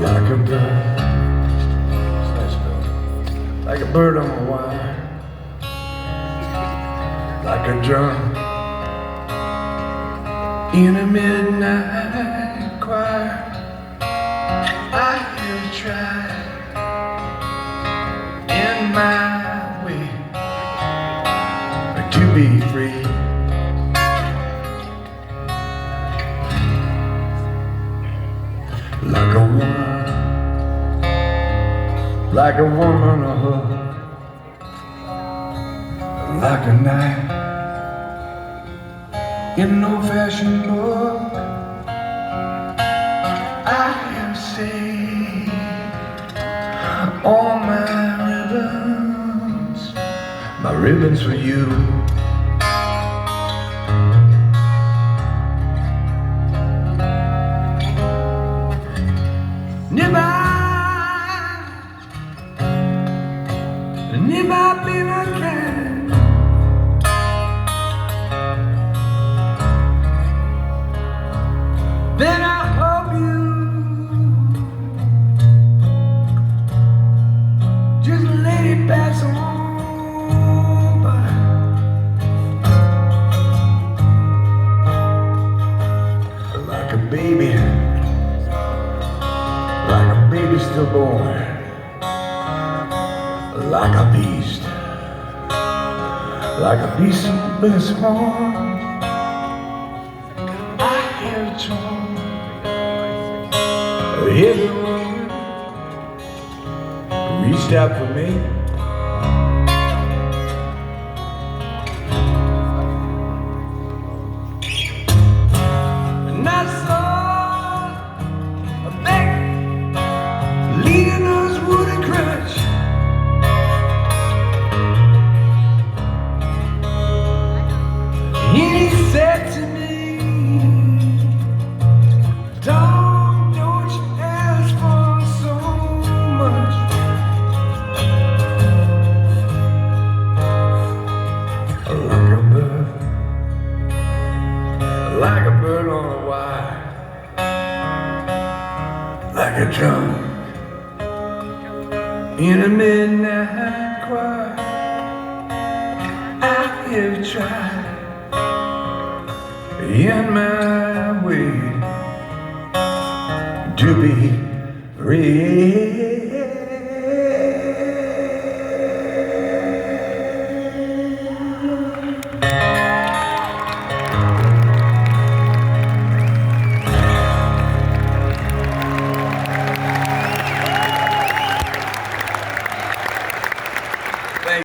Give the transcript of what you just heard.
like a bird, like a bird on a wire, like a drum in a midnight choir. I have tried in my way to be free. Like a woman, like a woman a hug, like a knife in an old-fashioned book. I have saved all my ribbons for you. Never been unkind. Then I hope you just let it pass on by. Like a baby still born. Like a beast with his horn. I have torn everyone reached out for me. And I saw a beggar leaning on his wooden crutch. He said to me, don't you ask for so much. Like a bird on a wire, like a drum in a midnight choir. I have tried in my way to be free.